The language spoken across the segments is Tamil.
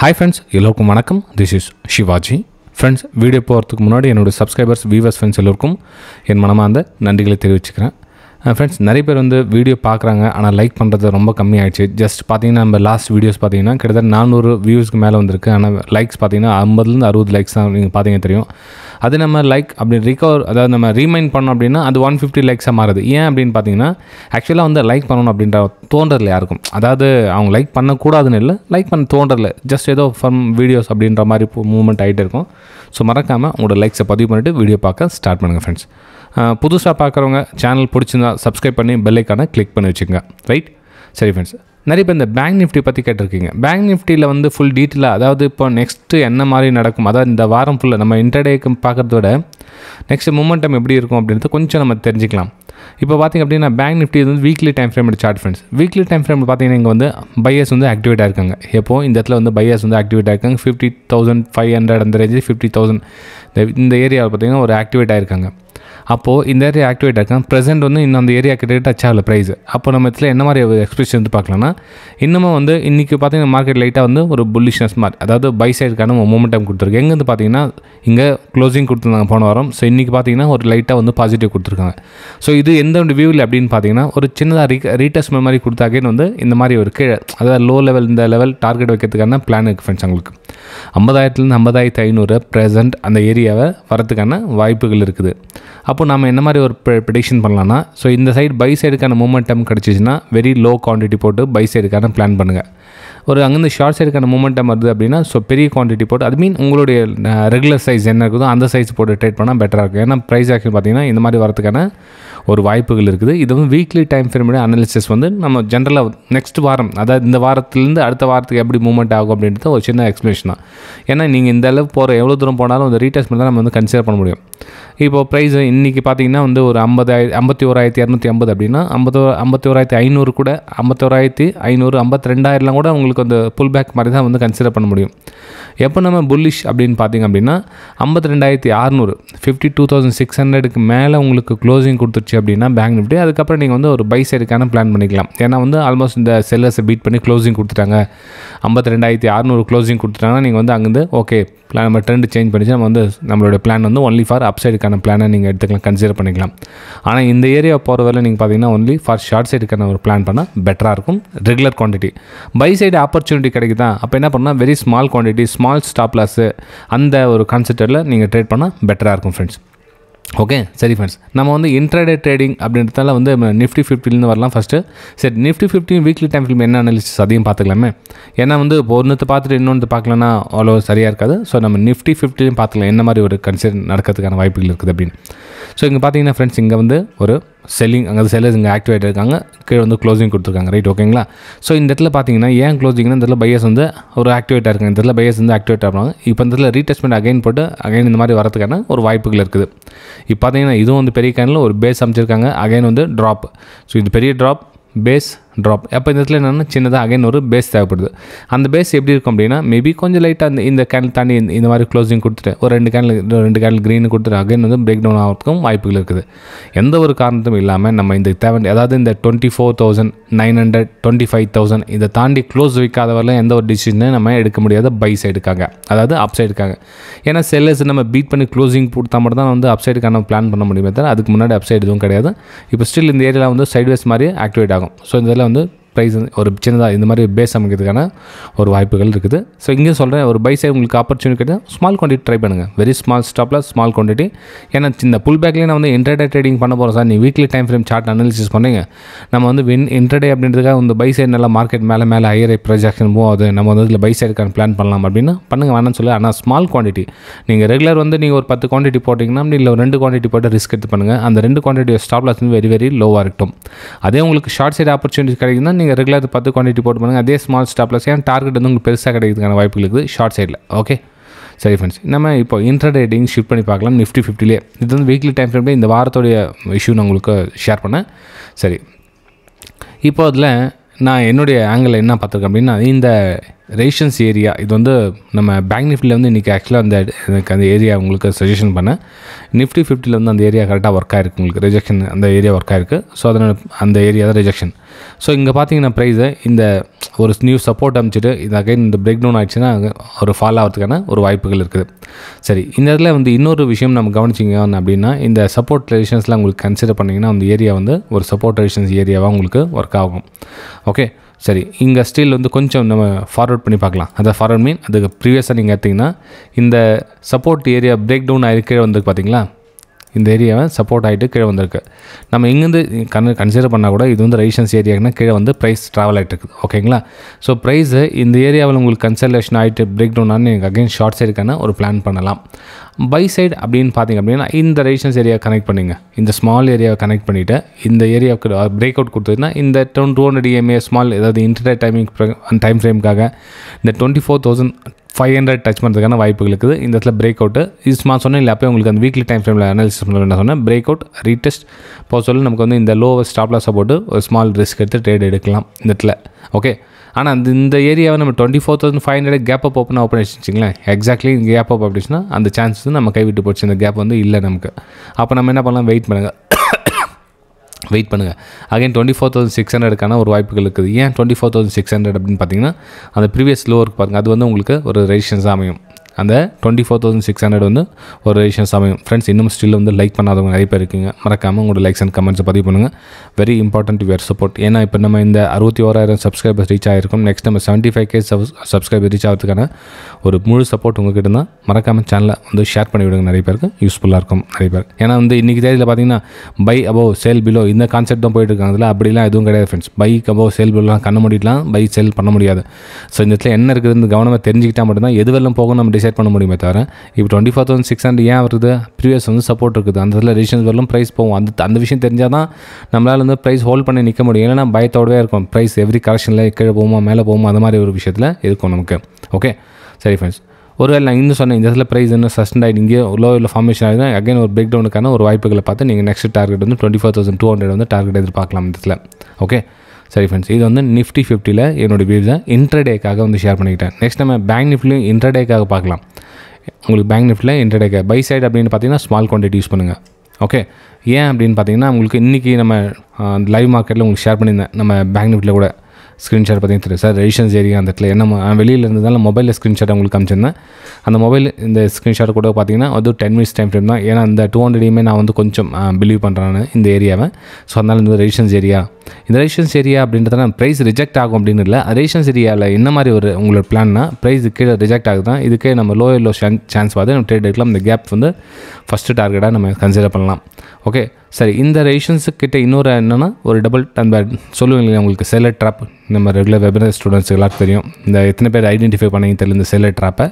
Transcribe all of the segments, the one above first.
Hi friends, எல்லோருக்கும் வணக்கம். This is Shivaji. Friends, video போகிறதுக்கு முன்னாடி என்னோட சப்ஸ்கிரைபர்ஸ் வியூவர்ஸ் ஃப்ரெண்ட்ஸ் எல்லோருக்கும் என் மனமார்ந்த நன்றிகளை தெரிவிச்சுக்கிறேன். ஃப்ரெண்ட்ஸ் நிறைய பேர் வந்து வீடியோ பார்க்குறாங்க, ஆனால் லைக் பண்ணுறது ரொம்ப கம்மியாகிடுச்சு. ஜஸ்ட் பார்த்தீங்கன்னா நம்ம லாஸ்ட் வீடியோஸ் பார்த்தீங்கன்னா கிட்டத்தட்ட 400 வியூஸ்க்கு மேலே வந்திருக்கு. ஆனால் லைக்ஸ் பார்த்தீங்கன்னா 50 60 லைக்ஸ் தான் நீங்கள் பார்த்தீங்க தெரியும். அது நம்ம லைக் அப்படி அதாவது நம்ம ரீமைண்ட் பண்ணோம் அப்படின்னா அது 150 லைக்ஸாக மாறுது. ஏன் அப்படின்னு பார்த்தீங்கன்னா ஆக்சுவலாக வந்து லைக் பண்ணணும் அப்படின்ற தோன்றதில்லை யாருக்கும். அதாவது அவங்க லைக் பண்ணக்கூடாதுன்னு இல்லை, லைக் பண்ண தோன்றதில்லை. ஜஸ்ட் ஏதோ ஃபன் வீடியோஸ் அப்படின்ற மாதிரி மூவ்மெண்ட் ஆகிட்டே இருக்கும். ஸோ மறக்காமல் உங்களோட லைக்ஸை பதிவு பண்ணிவிட்டு வீடியோ பார்க்க ஸ்டார்ட் பண்ணுங்கள் ஃப்ரெண்ட்ஸ். புதுசாக பார்க்குறவங்க சேனல் பிடிச்சிருந்தா சப்ஸ்கிரைப் பண்ணி பெல் ஐக்கானை கிளிக் பண்ணி வச்சுக்கோங்க. ரைட், சரி ஃப்ரெண்ட்ஸ். நிறைய பேர் இந்த பேங்க் நிஃப்டி பற்றி கேட்டிருக்கீங்க. பேங்க் நிஃப்டியில் வந்து ஃபுல் டீட்டெயிலாக, அதாவது இப்போ நெக்ஸ்ட்டு என்ன மாதிரி நடக்கும், அதாவது இந்த வாரம் ஃபுல்லாக நம்ம இன்டர்டேக்கு பார்க்குறத விட நெக்ஸ்ட் மூமெண்டம் எப்படி இருக்கும் அப்படின்றது கொஞ்சம் நம்ம தெரிஞ்சுக்கலாம். இப்போ பார்த்திங்க அப்படின்னா பேங்க் நிஃப்டி வந்து weekly time frame chart friends. Weekly time frame பார்த்தீங்கன்னா இங்கே வந்து பையர்ஸ் வந்து ஆக்டிவேட் ஆகிருக்காங்க. எப்போது இந்த இடத்துல வந்து பையர்ஸ் வந்து ஆக்டிவேட் ஆகிருக்காங்க. 50,500 அந்த ரேஞ்சு 50,000 இந்த ஏரியாவில் பார்த்திங்கன்னா ஒரு ஆக்டிவேட் ஆகிருக்காங்க. அப்போது இந்த ஏரியா ஆக்டிவேட் ஆகிருக்காங்க. ப்ரெசென்ட் வந்து இன்னும் அந்த ஏரியா கிட்ட டச் ஆகல ப்ரைஸ். அப்போ நம்ம இதில் என்ன மாதிரி எக்ஸ்பிரஷன் வந்து பார்க்கலாம்னா, இன்னமும் வந்து இன்றைக்கி பார்த்திங்கன்னா மார்க்கெட் லைட்டாக வந்து ஒரு புல்லிஷ்னஸ் மாதிரி, அதாவது பை சைடுக்கான மூமெண்டம் கொடுத்துருக்கு. எங்கே வந்து பார்த்திங்கன்னா இங்கே க்ளோசிங் கொடுத்துருந்தாங்க போன வாரம். ஸோ இன்றைக்கி பார்த்திங்கன்னா ஒரு லைட்டாக வந்து பாசிட்டிவ் கொடுத்துருக்காங்க. ஸோ இது எந்த வியூவில் அப்படின்னு பார்த்தீங்கன்னா ஒரு சின்னதாக ரீடெஸ்ட்மெண்ட் மாதிரி கொடுத்தாக்கேன்னு வந்து இந்த மாதிரி ஒரு கீழே, அதாவது லோ லெவல் இந்த லெவல் டார்கெட் வைக்கிறதுக்கான பிளான் இருக்குது ஃப்ரெண்ட்ஸ். உங்களுக்கு 50,000 50,500 ப்ரெசென்ட் அந்த ஏரியாவை வரதுக்கான வாய்ப்புகள் இருக்குது. அப்போ நம்ம என்ன மாதிரி ஒரு ப்ரெடிக்ஷன் பண்ணலாம்னா, ஸோ இந்த சைடு பை சைடுக்கான மூமெண்டம் கிடச்சிச்சின்னா வெரி லோ குவான்டிட்டி போட்டு பை சைடுக்கான பிளான் பண்ணுங்கள். ஒரு அங்கேருந்து ஷார்ட் சைடுக்கான மூமெண்டம் வருது அப்படின்னா ஸோ பெரிய குவான்டிட்டி போட்டு, அது மீன் உங்களுடைய ரெகுலர் சைஸ் என்ன இருக்குதோ அந்த சைஸ் போட்டு ட்ரேட் பண்ணால் பெட்டராக இருக்கும். ஏன்னா ப்ரைஸ் ஆக்ஷன் பார்த்திங்கன்னா இந்த மாதிரி வரதுக்கான ஒரு வாய்ப்புகள் இருக்குது. இது வந்து வீக்லி டைம் ஃப்ரேமுடைய அனாலிசிஸ் வந்து நம்ம ஜென்ரலாக நெக்ஸ்ட் வாரம், அதாவது இந்த வாரத்துலேருந்து அடுத்த வாரத்துக்கு எப்படி மூவ்மெண்ட் ஆகும் அப்படின்றது ஒரு சின்ன எக்ஸ்ப்ளனேஷன் தான். ஏன்னா நீங்கள் இந்த அளவு போகிற எவ்வளோ தூரம் போனாலும் அந்த ரீடெஸ்ட்மெண்ட் தான் நம்ம வந்து கன்சிடர் பண்ண முடியும். இப்போது ப்ரைஸ் இன்றைக்கி பார்த்திங்கன்னா வந்து ஒரு 51,250 அப்படின்னா 51,500 கூட 51,500 52,000 கூட உங்களுக்கு அந்த புல் பேக் மாதிரி தான் வந்து கன்சிடர் பண்ண முடியும். எப்போ நம்ம புல்லிஷ் அப்படின்னு பார்த்திங்க அப்படின்னா 52,600 52,600க்கு மேலே உங்களுக்கு க்ளோசிங் கொடுத்துருச்சு அப்படின்னா பேங்க் நிஃப்டி, அதுக்கப்புறம் நீங்கள் வந்து ஒரு பை சைடுக்கான பிளான் பண்ணிக்கலாம். ஏன்னா வந்து ஆல்மோஸ்ட் இந்த செல்லர்ஸை பீட் பண்ணி க்ளோசிங் கொடுத்துட்டாங்க, 52,600 க்ளோசிங் கொடுத்துட்டாங்கன்னா நீங்கள் வந்து அங்கேருந்து ஓகே பிளான் நம்ம ட்ரெண்ட் சேஞ்ச் பண்ணிச்சு, நம்ம வந்து நம்மளோட பிளான் வந்து ஒன்லி ஃபார் அப் சைடுக்கான பிளானை நீங்கள் எடுத்துக்கலாம், கன்சிடர் பண்ணிக்கலாம். ஆனால் இந்த ஏரியா போகிற வரை நீங்கள் பார்த்தீங்கன்னா ஒன்லி ஃபார் ஷார்ட் சைடுக்கான ஒரு பிளான் பண்ணால் பெட்டராக இருக்கும். Regular quantity buy side opportunity கிடைக்குதா, அப்போ என்ன பண்ணால் very small quantity small stop loss அந்த ஒரு கான்செப்டில் நீங்கள் ட்ரேட் பண்ணால் பெட்டராக இருக்கும் ஃப்ரெண்ட்ஸ். ஓகே, சரி ஃப்ரெண்ட்ஸ். நம்ம வந்து இன்ட்ராடே ட்ரேடிங் அப்படின்றதால வந்து நிஃப்டி 50லேருந்து வரலாம் ஃபஸ்ட்டு. சரி, நிஃப்டி 50 வீக்லி டைம் ஃபிலிம் என்ன அனாலிசிஸ் அதையும் பார்த்துக்கலாமே. ஏன்னா வந்து ஒன்றுத்து பார்த்துட்டு இன்னொன்று பார்க்கலன்னா அவ்வளோ சரியாக இருக்காது. ஸோ நம்ம நிஃப்டி 50லையும் பார்த்துக்கலாம் என்ன மாதிரி ஒரு கன்சிடர் நடக்கிறதுக்கான வாய்ப்புகள் இருக்குது அப்படின்னு. ஸோ இங்கே பார்த்தீங்கன்னா ஃப்ரெண்ட்ஸ் இங்கே வந்து ஒரு செல்லிங், அங்கே செல்லர்ஸ் இங்கே ஆக்டிவேட் இருக்காங்க, கீழே வந்து க்ளோசிங் கொடுத்துருக்காங்க. ரைட், ஓகேங்களா. ஸோ இந்த இடத்துல பார்த்தீங்கன்னா ஏன் க்ளோசிங்னா இந்த இடத்துல பையர்ஸ் வந்து ஒரு ஆக்டிவேட்டாக இருக்காங்க, இந்த இடத்துல பையர்ஸ் வந்து ஆக்டிவேட் ஆகிறாங்க. இப்போ இந்த இடத்துல ரீடெஸ்ட்மெண்ட் அகைன் போட்டு அகைன் இந்த மாதிரி வரதுக்கான ஒரு வாய்ப்புகள் இருக்குது. இப்போ பார்த்தீங்கன்னா இதுவும் வந்து பெரிய கேனில் ஒரு பேஸ் அமைச்சிருக்காங்க, அகைன் வந்து ட்ராப். ஸோ இது பெரிய ட்ராப், பேஸ் ட்ராப். அப்போ இந்த இடத்துல என்னென்னா சின்னதாக அகைன் ஒரு பேஸ் தேவைப்படுது. அந்த பேஸ் எப்படி இருக்கும் அப்படின்னா மேபி கொஞ்சம் லைட்டாக இந்த கேண்டில் தாண்டி இந்த மாதிரி க்ளோசிங் கொடுத்துட்டு ஒரு ரெண்டு கேண்டில் க்ரீன் கொடுத்துட்டு அகைன் வந்து பிரேக் டவுன் ஆகிறதுக்கும் வாய்ப்புகள் இருக்குது. எந்த ஒரு காரணத்தும் இல்லாமல் நம்ம இந்த அதாவது இந்த 24,900 25,000 இதை தாண்டி க்ளோஸ் வைக்காத வரலாம் எந்த ஒரு டிசிஷனையும் நம்ம எடுக்க முடியாத பை சைடுக்காக, அதாவது அப் சைடுக்காக. ஏன்னா செல்லர்ஸ் நம்ம பீட் பண்ணி க்ளோசிங் கொடுத்தா மட்டும் தான் வந்து அப் சைடுக்கான பிளான் பண்ண முடியுமே தவிர அதுக்கு முன்னாடி அப் சைடு எதுவும் கிடையாது. இப்போ ஸ்டில் இந்த ஏரியாவில் வந்து சைட்வேஸ் மாதிரி ஆக்டிவேட் ஆகும். ஸோ இதில் வந்து ப்ரைஸ் ஒரு சின்னதாக இந்த மாதிரி பேஸ் அமைக்கிறதுக்கான ஒரு வாய்ப்புகள் இருக்குது. ஸோ இங்கே சொல்கிறேன் ஒரு பை சைடு உங்களுக்கு ஆப்பர்ச்சுனிட்டி கிடையாது, ஸ்மால் குவான்டிட்டி ட்ரை பண்ணுங்கள், வெரி ஸ்மால் ஸ்டாப்பில் ஸ்மால் குவான்டிட்டி. ஏன்னா இந்த புல் பேக்லேயே நான் வந்து இன்ட்ராடே ட்ரேடிங் பண்ண போகிறோம் சார், நீ weekly time frame chart analysis பண்ணுங்க, நம்ம வந்து இன்ட்ராடே அப்படின்றதுக்காக வந்து பை சைடு நல்லா மார்க்கெட் மேலே ஹையர் ப்ரைஸ்-ஆக்ஷன் மூவ் ஆகுது, நம்ம வந்து இதில் பை சைடுக்கான பிளான் பண்ணலாம் அப்படின்னா பண்ணுங்கள், வேணாம்னு சொல்லி. ஆனால் ஸ்மால் குவான்டிட்டி நீங்கள் ரெகுலர் வந்து நீங்கள் ஒரு 10 குவான்டிட்டி போட்டிங்கன்னா இல்லை ஒரு 2 குவான்டிட்டி போட்டு ரிஸ்க் எடுத்து பண்ணுங்கள். அந்த 2 குவான்டிட்டி ஸ்டாப் லாஸ் வந்து வெரி வெரி லோவாக இருக்கட்டும். அதே உங்களுக்கு ஷார்ட் சைடு ஆப்பர்ச்சுனிட்டி கிடைக்குதுன்னா நீங்கள் ரெகுலர் 10 குவான்டிட்டி போட்டு பண்ணுங்கள், அதே ஸ்மால் ஸ்டாப் லாஸ். ஏன் டார்கெட் வந்து உங்களுக்கு பெருசாக கிடைக்கிறதுக்கான வாய்ப்புகள் இருக்குது ஷார்ட் சைடில். ஓகே, சரி ஃப்ரெண்ட்ஸ். நம்ம இப்போ இன்ட்ராடேடிங் ஷிஃப்ட் பண்ணி பார்க்கலாம் நிஃப்டி 50லேயே. இது வந்து வீக்லி டைம் ஃப்ரேம்லேயே இந்த வாரத்தோடைய இஷ்யூ நான் உங்களுக்கு ஷேர் பண்ணேன். சரி, இப்போ அதில் நான் என்னுடைய ஆங்கிளில் என்ன பார்த்துருக்கேன் அப்படின்னா இந்த ரேஷன்ஸ் ஏரியா இது வந்து நம்ம பேங்க் நிஃப்டியில் வந்து இன்றைக்கி ஆக்சுவலாக எனக்கு அந்த ஏரியா உங்களுக்கு சஜஷன் பண்ணேன். நிஃப்டி 50 வந்து அந்த ஏரியா கரெக்டாக ஒர்க் ஆகிருக்கு, உங்களுக்கு ரிஜெக்ஷன் அந்த ஏரியா ஒர்க் ஆகிருக்கு. ஸோ அதனால் அந்த ஏரியா தான் ரிஜெக்ஷன். ஸோ இங்கே பார்த்தீங்கன்னா ப்ரைஸை இந்த ஒரு நியூ சப்போர்ட் அமைச்சிட்டு இது அகைன் இந்த பிரேக் டவுன் ஆகிடுச்சுன்னா ஒரு ஃபால் ஆகிறதுக்கான ஒரு வாய்ப்புகள் இருக்குது. சரி, இந்த இடத்துல வந்து இன்னொரு விஷயம் நம்ம கவனிச்சிங்க அப்படின்னா, இந்த சப்போர்ட் ரெசிஸ்டன்ஸ்லாம் உங்களுக்கு கன்சிடர் பண்ணிங்கன்னா அந்த ஏரியா வந்து ஒரு சப்போர்ட் ரெசிஸ்டன்ஸ் ஏரியாவாக உங்களுக்கு ஒர்க் ஆகும். ஓகே, சரி, இங்கே ஸ்டில் வந்து கொஞ்சம் நம்ம ஃபார்வர்ட் பண்ணி பார்க்கலாம். அதை ஃபார்வர்ட் மீன் அதுக்கு ப்ரீவியஸாக நீங்கள் எடுத்திங்கன்னா இந்த சப்போர்ட் ஏரியா பிரேக் டவுன் ஆகி கீழே வந்து பார்த்தீங்களா, இந்த ஏரியாவை சப்போர்ட் ஆகிட்டு கீழே வந்திருக்கு. நம்ம இங்கேருந்து கன்சிடர் பண்ணால் கூட இது வந்து ரெசிஸ்டன்ஸ் ஏரியாக்குன்னா கீழே வந்து ப்ரைஸ் ட்ராவல் ஆகிட்டு இருக்குது. ஓகேங்களா? ஸோ ப்ரைஸு இந்த ஏரியாவில் உங்களுக்கு கன்சல்டேஷன் ஆகிட்டு பிரேக் டவுன் ஆனால் நீங்கள் அகைன் ஷார்ட் சைடுக்கான ஒரு பிளான் பண்ணலாம். பை சைடு அப்படின்னு பார்த்தீங்க அப்படின்னா இந்த ரெசிஸ்டன்ஸ் ஏரியா கனெக்ட் பண்ணிங்க, இந்த ஸ்மால் ஏரியாவை கனெக்ட் பண்ணிவிட்டு இந்த ஏரியாவுக்கு பிரேக் அவுட் கொடுத்ததுன்னா இந்த 200 EMA ஸ்மால் ஏதாவது இன்டர்நெட் டைம் ஃப்ரேமுக்காக இந்த 24,500 டச் பண்ணுறதுக்கான வாய்ப்புகள் இருக்குது. இந்த இடத்துல பிரேக் அவுட்டு இது நான் சொன்னேன் இல்லை, அப்போ உங்களுக்கு அந்த வீக்லி டைம் ஃப்ரேமில் அனாலிசிஸ் பண்ண என்ன சொன்னேன், பிரேக் அவுட் ரீடெஸ்ட் போக சொல்லி நமக்கு வந்து இந்த லோவர் ஸ்டாப் லாஸை போட்டு ஒரு ஸ்மால் ரிஸ்க் எடுத்து ட்ரேட் எடுக்கலாம் இந்த இடத்துல. ஓகே, ஆனால் இந்த ஏரியாவை நம்ம 24,500 கேப் அப் ஓப்பன் வச்சுங்களேன், எக்ஸாக்ட்லி கேப் அப் அப்படின்னா அந்த சான்ஸ் வந்து நம்ம கைவிட்டு போச்சு, இந்த கேப் வந்து இல்லை நமக்கு. அப்போ நம்ம என்ன பண்ணலாம், வெயிட் பண்ணுங்கள். அகைன் 24,600க்கான ஒரு வாய்ப்புகள் இருக்குது. ஏன் 24,600 அப்படின்னு பார்த்தீங்கன்னா அந்த ப்ரீவியஸ் லோவருக்கு பாருங்கள், அது வந்து உங்களுக்கு ஒரு ரெசிஸ்டன்ஸ் அமையும். அந்த 24,600 வந்து ஒரு ரெசிஸ்டன்ஸ் அமையும். ஃப்ரெண்ட்ஸ், இன்னும் ஸ்டில் வந்து லைக் பண்ணாதவங்க நிறைய பேர் இருக்கீங்க. மறக்காமல் உங்களோட லைக்ஸ் அண்ட் கமெண்ட்ஸை பதிவு பண்ணுங்கள். Very important your support. ஏன்னா இப்போ நம்ம இந்த 61,000 சப்ஸ்கிரைபர்ஸ் ரீச் ஆகிருக்கும். நெக்ஸ்ட் நம்ம 75K சப்ஸ்கிரைபர் ரீச் ஆகிறதுக்கான ஒரு முழு சப்போர்ட் உங்கள்கிட்ட தான். மறக்காமல் சேனலை வந்து ஷேர் பண்ணி விடுங்க, நிறைய பேருக்கு யூஸ்ஃபுல்லாக இருக்கும் நிறைய பேர். ஏன்னா வந்து இன்றைக்கி தேதியில் பார்த்தீங்கன்னா பை அபோவ் சேல் பிலோ இந்த கான்செப்ட் தான் போயிட்டு இருக்காங்க. அதில் அப்படிலாம் எதுவும் கிடையாது ஃப்ரெண்ட்ஸ். பைக் அபோவ் சேல் பிலோலாம் கண்ண மூடிடலாம், பை சேல் பண்ண முடியாது. ஸோ இந்த இடத்துல என்ன இருக்குதுன்னு கவனமாக தெரிஞ்சுக்கிட்டால் மட்டும்தான் எது வெள்ளம் போகும் நம்ம டிசைட் பண்ண முடியுமே தவிர. இப்போ 24,600 ஏன் வருது, ப்ரீவியஸ் வந்து சப்போர்ட் இருக்குது, அந்த இடத்துல ரெசிஸ்டன்ஸ் வரலும் ப்ரைஸ் போகும். அந்த விஷயம் தெரிஞ்சால் தான் நம்மளால் வந்து ப்ரைஸ் ஹோல்ட் பண்ணி நிற்க முடியும். இல்லைனா பயத்தோடவே இருக்கும், ப்ரைஸ் எவ்ரி கரெக்ஷனில் கீழே போகுமா மேலே போகுமா அந்த மாதிரி ஒரு விஷயத்தில் இருக்கும் நமக்கு. ஓகே, சரி ஃப்ரெண்ட்ஸ், ஒருவேளை நான் இன்னும் சொன்னேன் இந்த இடத்துல ப்ரைஸ் இன்னும் சஸ்டெண்ட் ஆகிட்டு இங்கே லோவில் ஃபார்மேஷன் ஆகிடுது, அகைன் ஒரு பிரேக் டவுனுக்கான ஒரு வாய்ப்புகளை பார்த்து நீங்கள் நெக்ஸ்ட் டார்கெட் வந்து 24,200 வந்து டார்கெட் எதிர்பார்க்கலாம் இந்த இடத்துல. ஓகே, சரி ஃப்ரெண்ட்ஸ், இது வந்து நிஃப்டி 50ல் என்னோடய வியூஸை இன்ட்ரடேக்காக வந்து ஷேர் பண்ணிக்கிட்டேன். நெக்ஸ்ட் நம்ம பேங்க் நிஃப்டிலையும் இன்ட்ரடேக்காக பார்க்கலாம். உங்களுக்கு பேங்க் நிஃப்டியில் இன்ட்ரடேக்கு பை சைடு அப்படின்னு பார்த்தீங்கன்னா ஸ்மால் குவான்டிட்டி யூஸ் பண்ணுங்கள். ஓகே, ஏன் அப்படின்னு பார்த்தீங்கன்னா உங்களுக்கு இன்றைக்கி நம்ம லைவ் மார்க்கெட்டில் உங்களுக்கு ஷேர் பண்ணியிருந்தேன். நம்ம பேங்க் நிஃப்டியில் கூட ஸ்க்ரீன்ஷாட் பார்த்தீங்கன்னா தெரியும் சார், ரெசிஸ்டன்ஸ் ஏரியா அந்த இடத்துல என்ன வெளியில் இருந்ததால் மொபைலில் ஸ்க்ரீன்ஷாட் உங்களுக்கு அனுப்பிச்சிருந்தேன். அந்த மொபைல் இந்த ஸ்க்ரீன்ஷாட் கூட பார்த்தீங்கன்னா அது 10 minutes டைம் ஃப்ரேம் தான். ஏன்னா அந்த 200 நான் வந்து கொஞ்சம் பிலீவ் பண்ணுறேன் இந்த ஏரியாவை. ஸோ அதனால் இந்த ரெசிஸ்டன்ஸ் ஏரியா, இந்த ரெசிஸ்டன்ஸ் ஏரியா அப்படின்றத ப்ரைஸ் ரிஜெக்ட் ஆகும் அப்படின்னு இல்லை, ரெசிஸ்டன்ஸ் ஏரியாவில் என்ன மாதிரி ஒரு உங்களோட பிளான்னா ப்ரைஸ் கீழே ரிஜெக்ட் ஆகுது தான், இதுக்கே நம்ம லோ சான்ஸ் பார்த்து நம்ம ட்ரேட் எடுக்கலாம். இந்த கேப் வந்து ஃபஸ்ட்டு டார்கெட்டாக நம்ம கன்சிடர் பண்ணலாம். ஓகே, சரி, இந்த ரெசிஸ்டன்ஸுக்கிட்ட இன்னொரு என்னென்னா ஒரு டபுள் அந்த சொல்லுவீங்க உங்களுக்கு செல்லர் ட்ராப். நம்ம ரெகுலர் வெபினார் ஸ்டூடெண்ட்ஸ் எல்லாருக்கும் தெரியும், இந்த எத்தனை பேர் ஐடென்டிஃபை பண்ணி தெரியல இந்த செல்லர் ட்ராப்பை.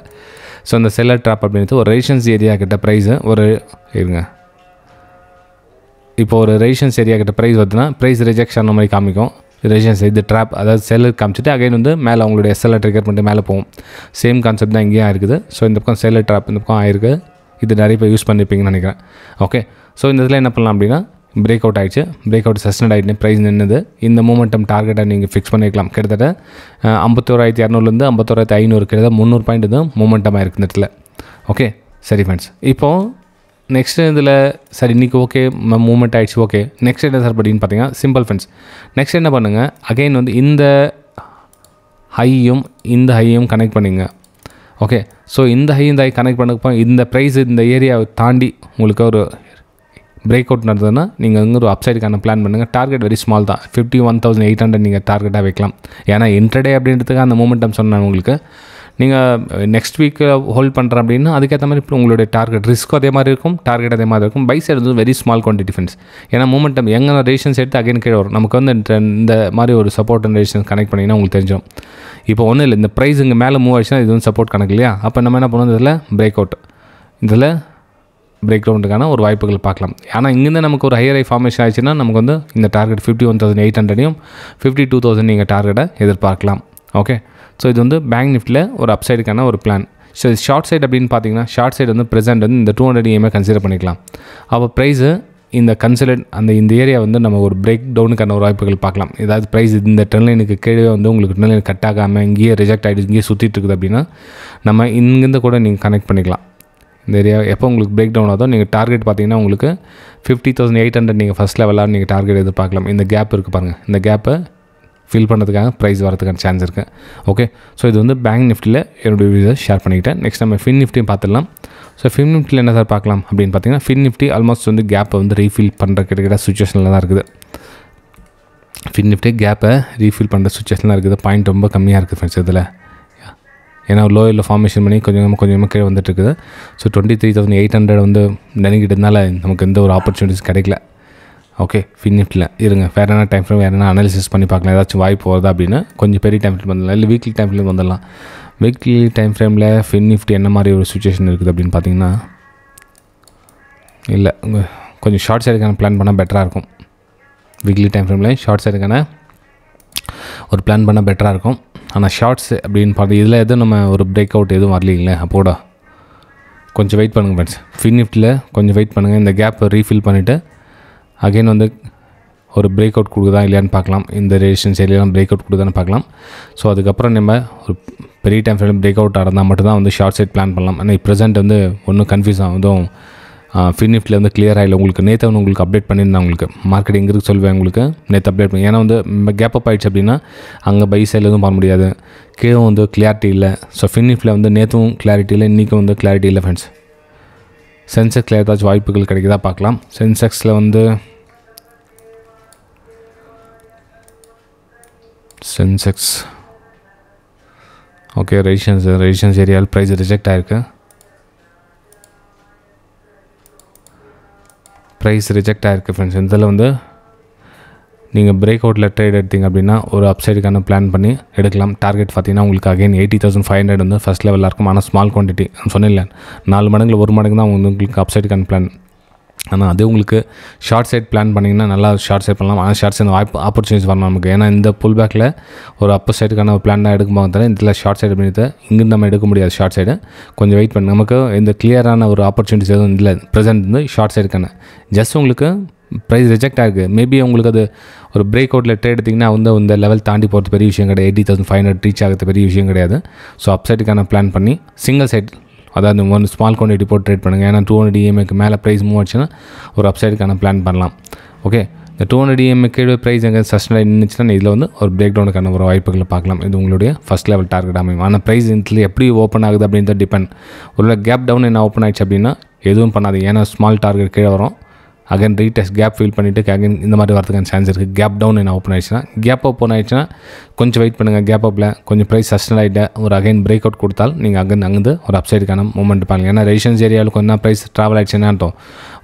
ஸோ இந்த செல்லர் ட்ராப் அப்படின்றது ஒரு ரெசிஸ்டன்ஸ் ஏரியா கிட்ட ப்ரைஸு ஒரு இருங்க, இப்போ ஒரு ரெசிஸ்டன்ஸ் ஏரியா கிட்ட ப்ரைஸ் வருதுன்னா ப்ரைஸ் ரிஜெக்ஷன் அந்த மாதிரி காமிக்கும். ரெசிஸ்டன்ஸ் இது ட்ராப், அதாவது செல்லர் காமிச்சிட்டு அகைன் வந்து மேலே அவங்களுடைய எஸ்எல்ஆர் ட்ரிகர் பண்ணிட்டு மேலே போகும். சேம் கான்செப்ட் தான் இங்கேயும் இருக்குது. ஸோ இந்த பக்கம் செல்லர் ட்ராப் இந்த பக்கம் ஆயிருக்கு. இது நிறைய பேர் யூஸ் பண்ணியிருப்பீங்கன்னு நினைக்கிறேன். ஓகே, ஸோ இந்த இதில் என்ன பண்ணலாம் அப்படின்னா பிரேக் அவுட் ஆகிடுச்சு, பிரேக் அவுட் சஸ்டெண்ட் ஆகிட்டு ப்ரைஸ் நின்றுது. இந்த மூமெண்டம் டார்கெட்டை நீங்கள் ஃபிக்ஸ் பண்ணிக்கலாம். கிட்டத்தட்ட 51,200 51,500 கிட்டத்தட்ட 300 பாயிண்ட் இது மூமெண்டமாக இருக்குது இந்த இடத்துல. ஓகே, சரி ஃப்ரெண்ட்ஸ், இப்போது நெக்ஸ்ட் இதில் சரி இன்றைக்கி ஓகே மூமெண்ட் ஆகிடுச்சு. ஓகே, நெக்ஸ்ட் என்ன சார் அப்படின்னு பார்த்தீங்கன்னா சிம்பிள் ஃப்ரெண்ட்ஸ். நெக்ஸ்ட் என்ன பண்ணுங்கள், அகைன் வந்து இந்த ஹையும் கனெக்ட் பண்ணிங்க. ஓகே, ஸோ இந்த ஹை கனெக்ட் பண்ணப்போ இந்த ப்ரைஸ் இந்த ஏரியாவை தாண்டி உங்களுக்கு ஒரு பிரேக் அவுட் நடந்ததுன்னா நீங்கள் வந்து ஒரு அப்சைடுக்கான பிளான் பண்ணுங்கள். டார்கெட் வெரி ஸ்மால் தான், 51,800 நீங்கள் டார்கெட்டாக வைக்கலாம். ஏன்னா இன்ட்ரடே அப்படின்றதுக்கு அந்த மூமெண்டம் சொன்னேன் உங்களுக்கு. நீங்கள் நெக்ஸ்ட் வீக் ஹோல்ட் பண்ணுறேன் அப்படின்னா அதுக்கேற்ற மாதிரி இப்போ உங்களுடைய டார்கெட் ரிஸ்க்கும் அதே மாதிரி இருக்கும், டார்கெட் அதே மாதிரி இருக்கும். பை சைடு வந்து வெரி ஸ்மால் குவான்டிட்டி டிஃபரன்ஸ். ஏன்னா மூமெண்டம் எங்கே ரெசிஸ்டன்ஸ் எடுத்து அகைன் கீழே வரும். நமக்கு வந்து இந்த மாதிரி ஒரு சப்போர்ட் அண்ட் ரெசிஸ்டன்ஸ் கனெக்ட் பண்ணிங்கன்னா உங்களுக்கு தெரிஞ்சிடும். இப்போ ஒன்றும் இல்லை, இந்த ப்ரைஸ் இங்கே மேலே மூவ் ஆயிடுச்சுன்னா இது வந்து சப்போர்ட் கணக்கு இல்லையா. அப்போ நம்ம என்ன பண்ணுவோம், இதில் பிரேக் அவுட், இதில் பிரேக் டவுனுக்கான ஒரு வாய்ப்புகள் பார்க்கலாம். ஆனால் இங்கேருந்து நமக்கு ஒரு ஹையர் ஃபார்மேஷன் ஆயிடுச்சுன்னா நமக்கு வந்து இந்த டார்கெட் 51,800 52,000 நீங்கள் டார்கெட்டை எதிர்பார்க்கலாம். ஓகே, ஸோ இது வந்து பேங்க் நிஃப்டியில் ஒரு அப்சைடுக்கான ஒரு பிளான். ஸோ ஷார்ட் சைடு அப்படின்னு பார்த்தீங்கன்னா ஷார்ட் சைடு வந்து ப்ரெசென்ட் வந்து இந்த 200 EMA கன்சிடர் பண்ணிக்கலாம். அப்போ ப்ரைஸு இந்த கன்சிடர் இந்த ஏரியா வந்து நம்ம ஒரு பிரேக் டவுனுக்கான ஒரு வாய்ப்புகள் பார்க்கலாம். ஏதாவது ப்ரைஸ் இந்த ட்ரெண்ட் லைனுக்கு கீழே வந்து உங்களுக்கு ட்ரெண்ட் லைன் கட் ஆகாமல் இங்கேயே ரிஜெக்ட் ஆகிடுச்சு, இங்கேயே சுற்றிட்டு இருக்குது அப்படின்னா நம்ம இங்கேருந்து கூட நீங்கள் கனெக்ட் பண்ணிக்கலாம். இந்த ஏரியா எப்போ உங்களுக்கு பிரேக் டவுன் ஆகுதோ நீங்கள் டார்கெட் பார்த்தீங்கன்னா உங்களுக்கு 50,800 நீங்கள் ஃபஸ்ட் லெவலாக நீங்கள் டார்கெட் எதிர்பார்க்கலாம். இந்த கேப் இருக்குது பாருங்கள், இந்த கேப்பை ஃபில் பண்ணுறதுக்காக ப்ரைஸ் வரதுக்கான சான்ஸ் இருக்குது. ஓகே, ஸோ இது வந்து பேங்க் நிஃப்டியில் என்னுடைய வீடியோ ஷேர் பண்ணிக்கிட்டேன். நெக்ஸ்ட் நம்ம ஃபின் நிஃப்டியும் பார்த்துடலாம். ஸோ ஃபின் நிஃப்டியில் என்ன சார் பார்க்கலாம் அப்படின்னு பார்த்தீங்கன்னா, ஃபின் நிஃப்டி ஆல்மோஸ்ட் வந்து கேப்பை வந்து ரீஃபில் பண்ணுற கிட்ட சுச்சுவேஷனில் தான் இருக்குது. ஃபின் நிஃப்டி கேப்பை ரீஃபில் பண்ணுற சுச்சுவேஷனில் இருக்குது. பாயிண்ட் ரொம்ப கம்மியாக இருக்குது ஃப்ரெண்ட்ஸ் இதில். ஏன்னா லோயரில் ஃபார்மேஷன் பண்ணி கொஞ்சமாக கீழே வந்துட்டு இருக்குது. ஸோ 23,800 வந்து நெருங்கிட்டதுனால நமக்கு எந்த ஒரு ஆப்பர்ச்சுனிட்டிஸ் கிடைக்கல. ஓகே, ஃபின் நிஃப்டியில் இருங்க, வேறு என்ன டைம் ஃப்ரேம் வேறு என்ன அனாலிசிஸ் பண்ணி பார்க்கலாம், ஏதாச்சும் வாய்ப்பு வருதா அப்படின்னு. கொஞ்சம் பெரிய டைம் ஃப்ரேம் வந்துடலாம், இல்லை வீக்லி டைம் ஃப்ரேம் வந்துடலாம். வீக்லி டைம் ஃப்ரேமில் ஃபின் நிஃப்டி என்ன மாதிரி ஒரு சுச்சுவேஷன் இருக்குது அப்படின்னு பார்த்தீங்கன்னா, இல்லை கொஞ்சம் ஷார்ட் சைடுக்கான பிளான் பண்ணால் பெட்டராக இருக்கும். வீக்லி டைம் ஃப்ரேமில் ஷார்ட் சைடுக்கான ஒரு பிளான் பண்ணால் பெட்டராக இருக்கும். ஆனால் ஷார்ட்ஸ் அப்படின்னு பார்த்து இதில் எதுவும் நம்ம ஒரு பிரேக் அவுட் எதுவும் வரலீங்களே, அப்போட கொஞ்சம் வெயிட் பண்ணுங்கள் ஃப்ரெண்ட்ஸ். ஃபின் நிஃப்டியில் கொஞ்சம் வெயிட் பண்ணுங்கள். இந்த கேப்பை ரீஃபில் பண்ணிவிட்டு அகைன் வந்து ஒரு பிரேக் அவுட் கொடுக்குதா இல்லையான்னு பார்க்கலாம். இந்த ரேஷன்ஸ் ஏரியாலாம் பிரேக் அவுட் கொடுக்குதான்னு பார்க்கலாம். ஸோ அதுக்கப்புறம் நம்ம ஒரு பெரிய டைம் ஃப்ரேம் பிரேக் அவுட் இருந்தால் மட்டும்தான் வந்து ஷார்ட் சைட் பிளான் பண்ணலாம். ஆனால் ப்ரெசென்ட் வந்து ஒன்றும் கன்ஃபியூஸ் ஆகுதும். ஃபின் நிஃப்டியில் வந்து கிளியர் ஆகலை. உங்களுக்கு நேற்று வந்து உங்களுக்கு அப்டேட் பண்ணியிருந்தேன். உங்களுக்கு மார்க்கெட் எங்கே இருக்குது சொல்லுவேன், உங்களுக்கு நேற்று அப்டேட் பண்ணி. ஏன்னா வந்து கேப் அப் ஆகிடுச்சு அப்படின்னா அங்கே பை சைடில் எதுவும் பண்ண முடியாது. கீழே வந்து கிளாரிட்டி இல்லை. ஸோ ஃபின் நிஃப்டியில் வந்து நேற்றும் கிளாரிட்டி இல்லை, இன்றைக்கும் வந்து கிளாரிட்டி இல்லை ஃப்ரெண்ட்ஸ். சென்செக்ஸில் ஏதாச்சும் வாய்ப்புகள் கிடைக்குதா பார்க்கலாம். சென்செக்ஸில் வந்து சென்செக்ஸ் ஓகே, ரெசிஸ்டன்ஸ் ஏரியாவில் ப்ரைஸ் ரிஜெக்ட் ஆகிருக்கு. ப்ரைஸ் ரிஜெக்ட் ஆகிருக்கு ஃப்ரெண்ட்ஸ். இதில் வந்து நீங்கள் பிரேக் அவுட்டில் ட்ரேட் எடுத்தீங்க அப்படின்னா ஒரு அப்சைடுக்கான பிளான் பண்ணி எடுக்கலாம். டார்கெட் பார்த்தீங்கன்னா உங்களுக்கு அகைன் 80,500 வந்து ஃபஸ்ட் லெவலில் இருக்கும். ஆனால் ஸ்மால் குவான்டிட்டி சொன்னில்ல, 4 மடங்குல 1 மடங்கு தான் உங்களுக்கு அப்சைடுக்கான பிளான். ஆனால் அதே உங்களுக்கு ஷார்ட் சைட் பிளான் பண்ணிங்கன்னா நல்லா ஷார்ட் சைட் பண்ணலாம். ஆனால் ஷார்ட் சைட் வாய்ப்பு ஆப்பர்ச்சுனிட்டிஸ் வரணும் நமக்கு. ஏன்னா இந்த புல் பேக்கில் ஒரு அப்பர் சைடுக்கான ஒரு பிளான் தான் எடுக்கும்போது தவிர இதில் ஷார்ட் சைடு பண்ணிட்டு இங்கேருந்து நம்ம எடுக்க முடியாது. ஷார்ட் சைடு கொஞ்சம் வெயிட் பண்ணி நமக்கு இந்த கிளியரான ஒரு ஆப்பர்ச்சுனிட்டிஸ் எதுவும் இல்லை ப்ரெசென்ட் வந்து ஷார்ட் சைடுக்கான. ஜஸ்ட் உங்களுக்கு ப்ரைஸ் ரிஜெக்ட் ஆகிருக்கு. மேபி உங்களுக்கு அது ஒரு பிரேக் அவுட்டில் ட்ரேட் எடுத்திங்கன்னா வந்து இந்த லெவல் தாண்டி போகிறது பெரிய விஷயம் கிடையாது. 80,500 ரீச் ஆகிறது பெரிய விஷயம் கிடையாது. ஸோ அப்சைடுக்கான பிளான் பண்ணி சிங்கிள் சைட், அதாவது ஒன்று ஸ்மால் குவான்டிட்டி போட்டு ட்ரேட் பண்ணுங்கள். ஏன்னா 200 EMAக்கு மேலே ப்ரைஸ் மூவ் ஆச்சுன்னா ஒரு அப்சைடுக்கான பிளான் பண்ணலாம். ஓகே, இந்த 200 EMA கீழே ப்ரைஸ் எங்கே சஸ்டெயின் நின்றுச்சுன்னா இதில் வந்து ஒரு பிரேக் டவுனுக்கான ஒரு வாய்ப்புகளை பார்க்கலாம். இது உங்களுடைய ஃபஸ்ட் லெவல் டார்கெட் அமையும். ஆனால் ப்ரைஸ் இதில் எப்படி ஓப்பன் ஆகுது அப்படின்றது டிபெண்ட். ஒரு கேப் டவுன் என்ன ஓப்பன் ஆயிடுச்சு அப்படின்னா எதுவும் பண்ணாது. ஏன்னா ஸ்மால் டார்கெட் கீழே வரும். அகைன் ரீடெஸ்ட் கேப் ஃபில் பண்ணிவிட்டு அகைன் இந்த மாதிரி வரதுக்கான சான்ஸ் இருக்குது. கேப் டவுன் என்ன ஓப்பன் ஆயிடுச்சுன்னா, கேப் ஓப்பன் ஆயிடுச்சுன்னா கொஞ்சம் வெயிட் பண்ணுங்கள். கேப் அப்பில் கொஞ்சம் ப்ரைஸ் சஸ்டெயின் ஆகிட்டு ஒரு அகைன் பிரேக் அவுட் கொடுத்தால் நீங்கள் அங்கேருந்து ஒரு அப்சைடுக்கான மூவ்மெண்ட் பாருங்கள். ஏன்னா ரெசிஸ்டன்ஸ் ஏரியாவில் கொஞ்சம் ப்ரைஸ் ட்ராவல் ஆகிடுச்சுன்னா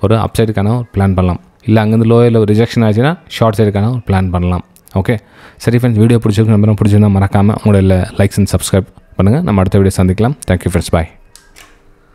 ஒரு அப்சைடுக்கான ஒரு பிளான் பண்ணலாம். இல்லை அங்கேருந்து லோயரில் ஒரு ரிஜெக்ஷன் ஆச்சுன்னா ஷார்ட் சைடுக்கான ஒரு பிளான் பண்ணலாம். ஓகே, சரி ஃப்ரெண்ட்ஸ், வீடியோ பிடிச்சிருக்கு நம்பரும் பிடிச்சிருந்தா மறக்காமல் உங்களோட லைக்ஸ் அண்ட் சப்ஸ்கிரைப் பண்ணுங்கள். நம்ம அடுத்த வீடியோ சந்திக்கலாம். தேங்க்யூ ஃப்ரெண்ட்ஸ், பாய்.